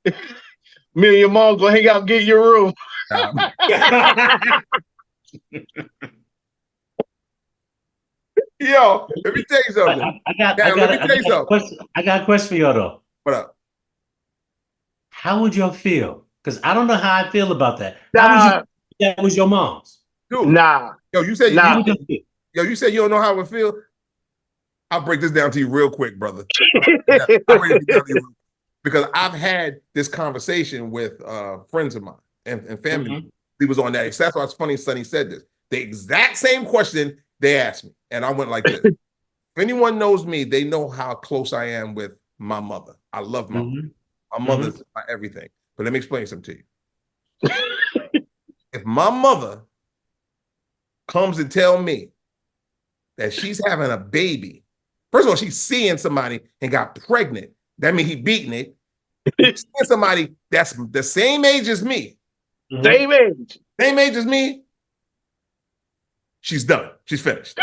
[SPEAKER 3] me and your mom gonna hang out and get your room.
[SPEAKER 1] Yo, let me tell you something.
[SPEAKER 2] I got a question for y'all though.
[SPEAKER 1] What up?
[SPEAKER 2] How would y'all feel? Because I don't know how I feel about that. How would you that was your mom's?
[SPEAKER 1] Dude.
[SPEAKER 3] Nah.
[SPEAKER 1] Yo, you said you said you don't know how it would feel. I'll break this down to you real quick, brother. Because I've had this conversation with friends of mine and family. He was on that. That's why it's funny Sonny said this. The exact same question they asked me. And I went like this. If anyone knows me, they know how close I am with my mother. I love my mother. My mother's my everything. But let me explain something to you. If my mother comes and tell me that she's having a baby, first of all, she's seeing somebody and got pregnant. That means he beating it. He's seeing somebody that's the same age as me.
[SPEAKER 3] Same age.
[SPEAKER 1] Same age as me. She's done. She's finished.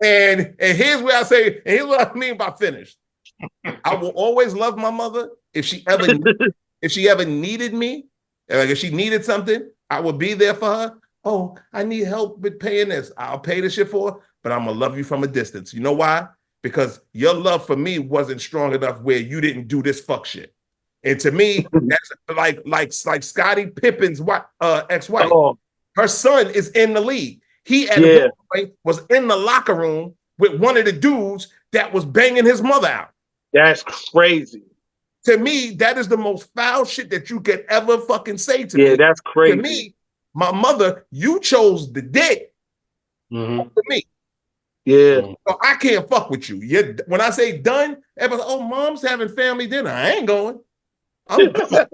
[SPEAKER 1] And here's where I say, and here's what I mean by finished. I will always love my mother if she ever needed me, like if she needed something, I would be there for her. Oh, I need help with paying this. I'll pay the shit for her, but I'm gonna love you from a distance. You know why? Because your love for me wasn't strong enough where you didn't do this fuck shit. And to me, that's like Scottie Pippen's ex-wife.
[SPEAKER 3] Oh.
[SPEAKER 1] Her son is in the league. He at one point was in the locker room with one of the dudes that was banging his mother out.
[SPEAKER 3] That's crazy.
[SPEAKER 1] To me, that is the most foul shit that you could ever fucking say to me.
[SPEAKER 3] Yeah, that's crazy.
[SPEAKER 1] To me, my mother, you chose the dick over me.
[SPEAKER 3] Yeah.
[SPEAKER 1] So I can't fuck with you. When I say done, everybody's like, oh, mom's having family dinner. I ain't going. I'm good.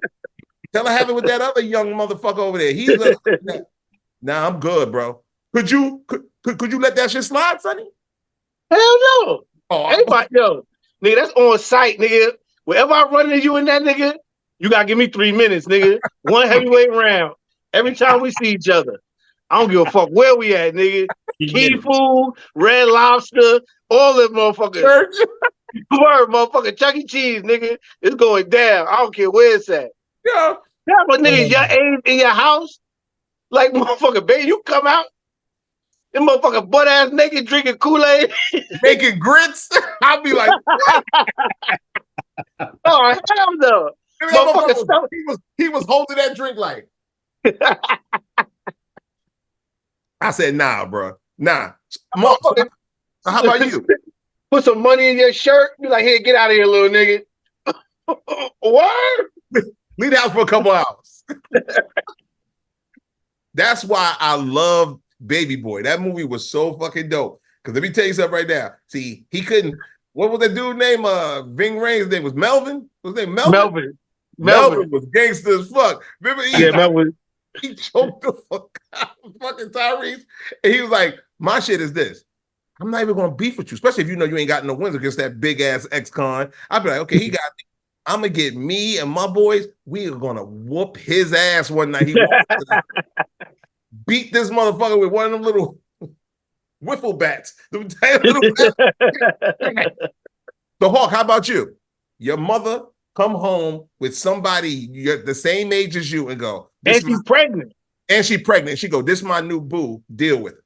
[SPEAKER 1] Tell her have it with that other young motherfucker over there. He's nah, I'm good, bro. Could you let that shit slide, Sonny?
[SPEAKER 3] Hell no.
[SPEAKER 1] Oh,
[SPEAKER 3] Everybody, yo, nigga, that's on site, nigga. Wherever I run into you in that nigga, you gotta give me 3 minutes, nigga. One heavyweight round. Every time we see each other. I don't give a fuck where we at, nigga. Key Food, Red Lobster, all that motherfuckers.
[SPEAKER 1] Church.
[SPEAKER 3] Word, motherfucker, Chuck E. Cheese, nigga. It's going down. I don't care where it's at.
[SPEAKER 1] Yeah.
[SPEAKER 3] Yeah, but nigga, your age in your house, like motherfucker, baby, you come out, them motherfucker butt ass naked drinking Kool-Aid.
[SPEAKER 1] Making grits. I'll be like, what?
[SPEAKER 3] Oh, hell no.
[SPEAKER 1] He was holding that drink like. I said, nah, bro. Nah. Mark, how about you?
[SPEAKER 3] Put some money in your shirt. Be like, here, get out of here, little nigga. What?
[SPEAKER 1] Leave the house for a couple hours. That's why I love Baby Boy. That movie was so fucking dope. Because let me tell you something right now. See, he couldn't. What was that dude name? Ving Rhames' name was Melvin. What was his name? Melvin was gangster as fuck. Remember?
[SPEAKER 3] Melvin.
[SPEAKER 1] He choked the fuck out of fucking Tyrese. And he was like, my shit is this. I'm not even going to beef with you, especially if you know you ain't got no wins against that big ass ex-con. I'd be like, okay, he got me. I'm going to get me and my boys. We are going to whoop his ass one night. He beat this motherfucker with one of them little wiffle bats. The Hawk, how about you? Your mother come home with somebody you're the same age as you and go,
[SPEAKER 3] and she's pregnant.
[SPEAKER 1] And she's pregnant. She go, this is my new boo. Deal with it.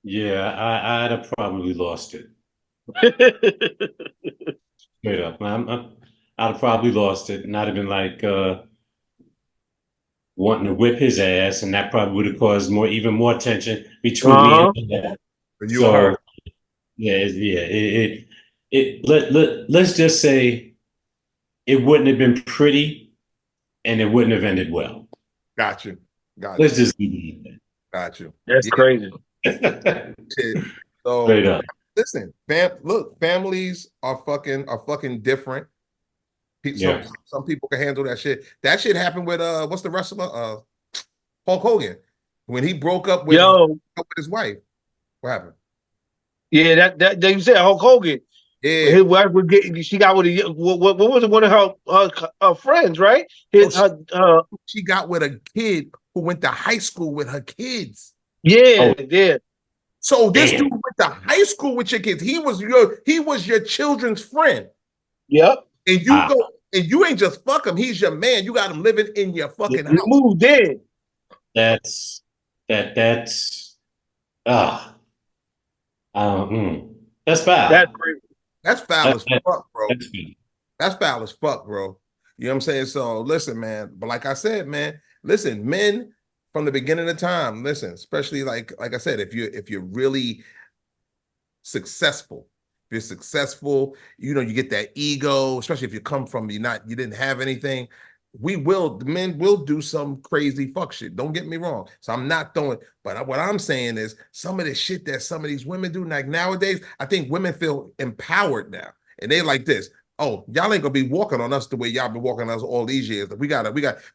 [SPEAKER 2] Yeah, I'd have probably lost it. Straight up. I'd have probably lost it. And I'd have been like wanting to whip his ass, and that probably would have caused even more tension between me and him. So, let's just say it wouldn't have been pretty, and it wouldn't have ended well.
[SPEAKER 1] Got you.
[SPEAKER 2] Let's just leave it.
[SPEAKER 1] Got you.
[SPEAKER 3] That's crazy.
[SPEAKER 1] So listen, families are fucking different. Some people can handle that shit. That shit happened with what's the wrestler? Hulk Hogan. When he broke up with his wife. What happened?
[SPEAKER 3] Yeah, that you said Hulk Hogan.
[SPEAKER 1] Yeah,
[SPEAKER 3] his wife would get. She got with what was it? One of her friends, right?
[SPEAKER 1] She got with a kid who went to high school with her kids.
[SPEAKER 3] Yeah.
[SPEAKER 1] So this dude went to high school with your kids. He was your children's friend.
[SPEAKER 3] Yep.
[SPEAKER 1] And you go and you ain't just fuck him. He's your man. You got him living in your fucking house.
[SPEAKER 3] Moved in.
[SPEAKER 2] That's foul.
[SPEAKER 3] That's crazy.
[SPEAKER 1] That's foul as fuck, bro. That's foul as fuck, bro. You know what I'm saying? So listen, man. But like I said, man, listen, men from the beginning of time, listen, especially like I said, if you're really successful, you get that ego, especially if you come from you didn't have anything. The men will do some crazy fuck shit. Don't get me wrong. So I'm not throwing, but what I'm saying is some of the shit that some of these women do, like nowadays, I think women feel empowered now. And they like this. Oh, y'all ain't gonna be walking on us the way y'all been walking on us all these years. We got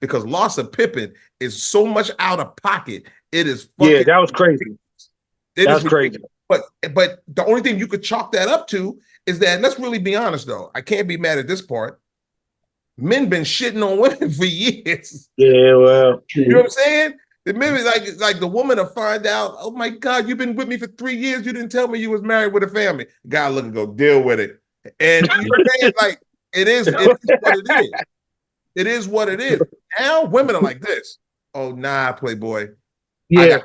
[SPEAKER 1] because loss of Pippen is so much out of pocket. It is fucking
[SPEAKER 3] that was crazy. That's crazy.
[SPEAKER 1] But the only thing you could chalk that up to is that, let's really be honest though, I can't be mad at this part. Men been shitting on women for years.
[SPEAKER 3] Yeah, well,
[SPEAKER 1] you know what I'm saying? The men like the woman to find out, oh my God, you've been with me for 3 years. You didn't tell me you was married with a family. Guy look and go, deal with it. And you know what I'm saying? Like it is what it is. It is what it is. Now women are like this. Oh nah, Playboy.
[SPEAKER 3] Yeah.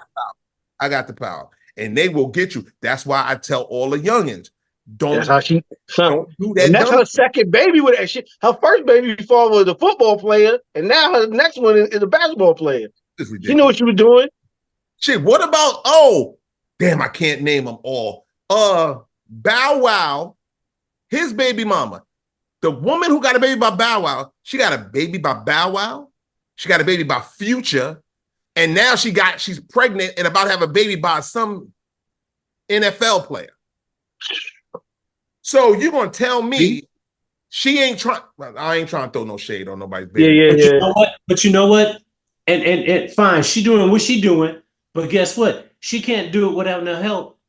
[SPEAKER 1] I got the power. And they will get you. That's why I tell all the youngins, don't do that.
[SPEAKER 3] And that's her second baby with that shit. Her first baby before was a football player, and now her next one is a basketball player. She knew what she was doing.
[SPEAKER 1] Shit, what about damn, I can't name them all. Bow Wow, his baby mama. The woman who got a baby by Bow Wow, she got a baby by Bow Wow. She got a baby by Future. And now she's pregnant and about to have a baby by some NFL player. So you're gonna tell me she ain't trying? I ain't trying to throw no shade on nobody's baby.
[SPEAKER 3] Yeah.
[SPEAKER 2] But you know what? And fine, she doing what she doing. But guess what? She can't do it without no help.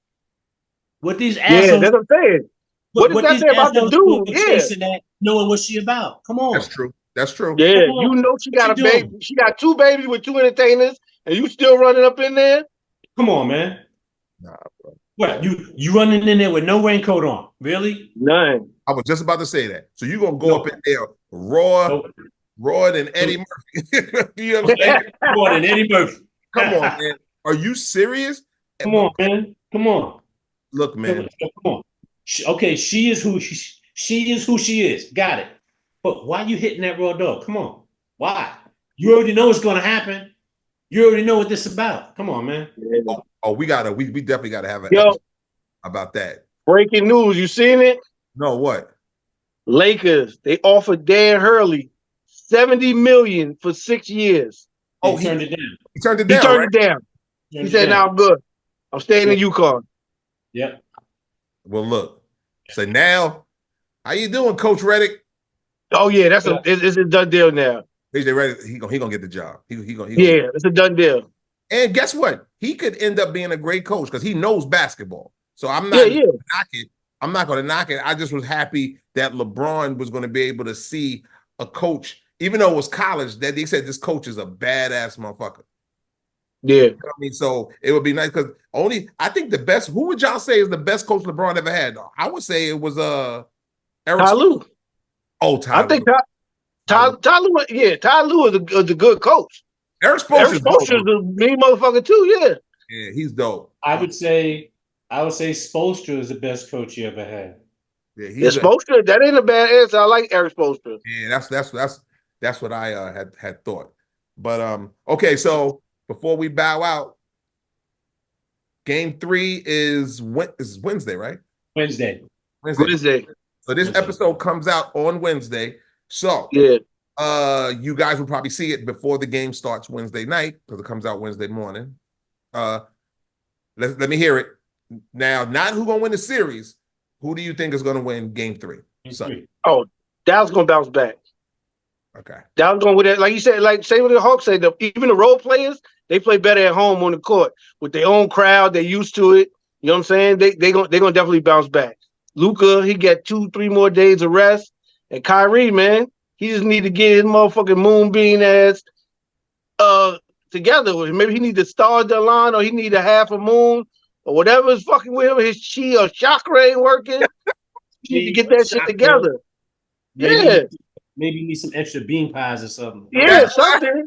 [SPEAKER 2] What these assholes?
[SPEAKER 3] Yeah, that's what I'm saying. What does that say about the dude? Yeah,
[SPEAKER 2] chasing that, knowing what she about. Come on.
[SPEAKER 1] That's true.
[SPEAKER 3] Yeah, you know she got a baby. She got 2 babies with 2 entertainers, and you still running up in there?
[SPEAKER 2] Come on, man.
[SPEAKER 1] Nah, bro.
[SPEAKER 2] What, you running in there with no raincoat on? Really?
[SPEAKER 3] None.
[SPEAKER 1] I was just about to say that. So you're gonna go up in there raw than Eddie Murphy. You know what I'm saying?
[SPEAKER 2] Raw than Eddie Murphy.
[SPEAKER 1] Come on, man. Are you serious?
[SPEAKER 2] Come on, man. Come on.
[SPEAKER 1] Look, man.
[SPEAKER 2] Come on. She is who she is. Got it. But why you hitting that raw dog? Come on. Why? You already know what's gonna happen. You already know what this is about. Come on, man.
[SPEAKER 3] Yeah.
[SPEAKER 1] We definitely gotta have an episode about that.
[SPEAKER 3] Breaking news, you seen it?
[SPEAKER 1] No, what?
[SPEAKER 3] Lakers, they offered Dan Hurley $70 million for 6 years.
[SPEAKER 2] He turned it down.
[SPEAKER 1] He turned it down.
[SPEAKER 3] He said, "Now I'm good. I'm staying in UConn."
[SPEAKER 2] Yep.
[SPEAKER 1] Well, look. So now, how you doing, Coach Reddick?
[SPEAKER 3] Oh yeah, it's a done deal now.
[SPEAKER 1] They ready? He gonna get the job.
[SPEAKER 3] It's a done deal.
[SPEAKER 1] And guess what? He could end up being a great coach because he knows basketball. So I'm not gonna knock it. I'm not gonna knock it. I just was happy that LeBron was gonna be able to see a coach, even though it was college, that they said this coach is a badass motherfucker.
[SPEAKER 3] Yeah.
[SPEAKER 1] You know what I mean? So it would be nice because I think the best, who would y'all say is the best coach LeBron ever had? I would say it was
[SPEAKER 3] Ty Lue.
[SPEAKER 1] Oh, Ty Lue.
[SPEAKER 3] I think Ty Lue, Ty Lue is a good coach.
[SPEAKER 1] Eric Spoelstra
[SPEAKER 3] is a mean motherfucker too, yeah.
[SPEAKER 1] Yeah, he's dope.
[SPEAKER 2] I would say Spoelstra is the best coach you ever had.
[SPEAKER 1] Yeah,
[SPEAKER 3] Spoelstra, that ain't a bad answer. I like Eric Spoelstra.
[SPEAKER 1] Yeah, that's what I had thought. But okay, so before we bow out, game 3 is Wednesday, right?
[SPEAKER 2] Wednesday.
[SPEAKER 1] So this episode comes out on Wednesday. So you guys will probably see it before the game starts Wednesday night because it comes out Wednesday morning. Let me hear it. Now, not who gonna win the series. Who do you think is gonna win game 3?
[SPEAKER 3] Oh, Dallas gonna bounce back.
[SPEAKER 1] Okay.
[SPEAKER 3] Dallas going with it. Like you said, like same with the Hawks said, even the role players, they play better at home on the court with their own crowd. They're used to it. You know what I'm saying? They're gonna definitely bounce back. Luka, he got 2-3 more days of rest. And Kyrie, man, he just need to get his motherfucking moonbeam ass together. Maybe he need to star the line, or he need a half a moon, or whatever is fucking with him. His chi or chakra ain't working. He need to get that shit together.
[SPEAKER 2] Maybe you need some extra bean pies or something.
[SPEAKER 3] Yeah, something.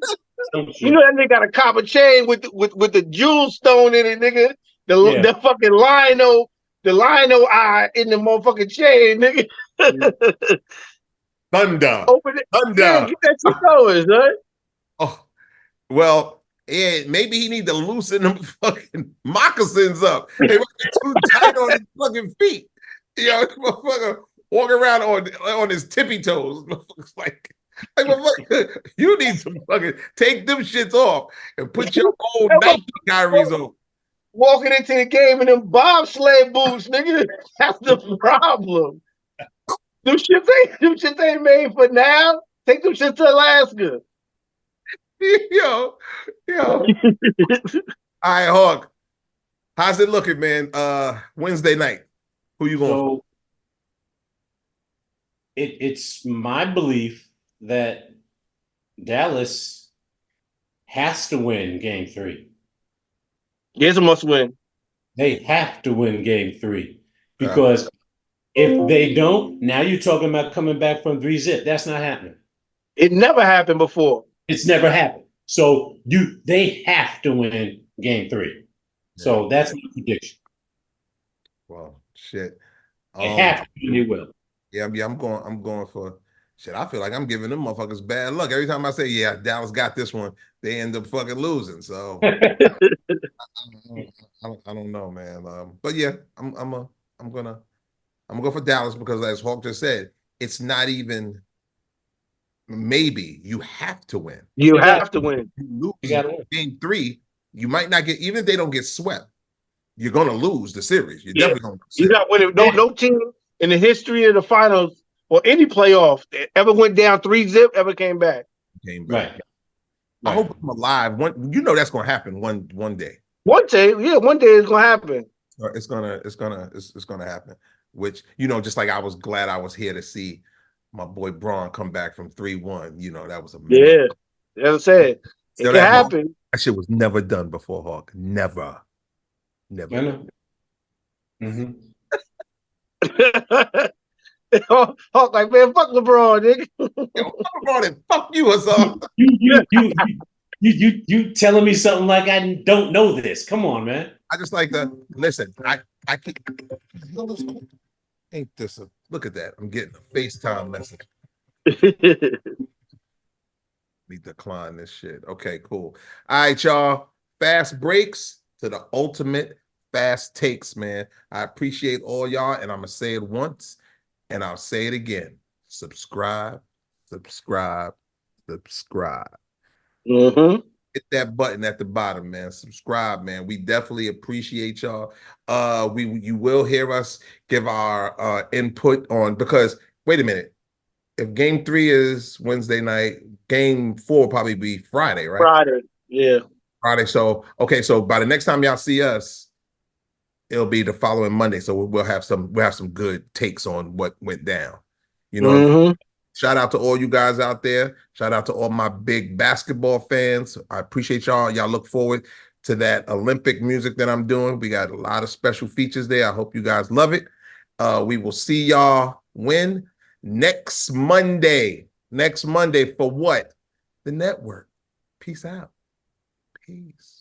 [SPEAKER 3] You know that nigga got a copper chain with the jewel stone in it, nigga. The fucking lino eye in the motherfucking chain, nigga.
[SPEAKER 1] Thunder.
[SPEAKER 3] Open it.
[SPEAKER 1] Thunder.
[SPEAKER 3] Yeah, get that shit going, son.
[SPEAKER 1] Oh, well, yeah, maybe he need to loosen them fucking moccasins up. They were too tight on his fucking feet. You know, motherfucker walking around on his tippy toes. Like motherfucker, you need to fucking take them shits off and put your old Nike Kyries on.
[SPEAKER 3] Walking into the game in them bobsled boots, nigga. That's the problem. Them shits ain't made for now. Take them shits to Alaska.
[SPEAKER 1] Yo. All right, Hawk. How's it looking, man? Wednesday night. Who you going for?
[SPEAKER 2] It's my belief that Dallas has to win game 3.
[SPEAKER 3] It's a must win.
[SPEAKER 2] They have to win game 3 because if they don't, now you're talking about coming back from 3-0. That's not happening.
[SPEAKER 3] It never happened before.
[SPEAKER 2] It's never happened. So they have to win game 3. So that's my prediction.
[SPEAKER 1] Well, shit.
[SPEAKER 2] They have to, and they will.
[SPEAKER 1] Yeah, I'm going for shit. I feel like I'm giving them motherfuckers bad luck. Every time I say, yeah, Dallas got this one, they end up fucking losing. So I don't know, man. But yeah, I'm gonna go for Dallas because, as Hawk just said, it's not even maybe. You have to win.
[SPEAKER 3] You have to win.
[SPEAKER 1] You lose game 3, you might not get, even if they don't get swept, you're gonna lose the series. You're definitely gonna lose.
[SPEAKER 3] You got winning. No team in the history of the finals or any playoff that ever went down 3-0 ever came back.
[SPEAKER 2] Right.
[SPEAKER 1] I hope I'm alive. That's gonna happen one day.
[SPEAKER 3] One day it's gonna happen.
[SPEAKER 1] It's gonna happen. Which just like I was glad I was here to see my boy Braun come back from 3-1. That was amazing.
[SPEAKER 3] Yeah, as I said, it can happen.
[SPEAKER 1] That shit was never done before, Hawk. Never.
[SPEAKER 2] I know. Mm-hmm.
[SPEAKER 3] Hawk like, man, fuck LeBron, nigga.
[SPEAKER 1] Yo, fuck LeBron and fuck you, Hasan.
[SPEAKER 2] You telling me something like I don't know this? Come on, man.
[SPEAKER 1] I just like to listen. I keep. Ain't this look at that? I'm getting a FaceTime message. We decline this shit. Okay, cool. All right, y'all. Fast breaks to the ultimate fast takes, man. I appreciate all y'all, and I'm gonna say it once, and I'll say it again. Subscribe.
[SPEAKER 3] Mm-hmm.
[SPEAKER 1] Hit that button at the bottom, man. Subscribe, man. We definitely appreciate y'all. You will hear us give our input on, because wait a minute. If game 3 is Wednesday night, game 4 will probably be Friday, right?
[SPEAKER 3] Friday, yeah.
[SPEAKER 1] Friday. So by the next time y'all see us, it'll be the following Monday. So we'll have some good takes on what went down.
[SPEAKER 3] Mm-hmm.
[SPEAKER 1] Shout out to all you guys out there. Shout out to all my big basketball fans. I appreciate y'all. Y'all look forward to that Olympic music that I'm doing. We got a lot of special features there. I hope you guys love it. We will see y'all next Monday. Next Monday for what? The network. Peace out. Peace.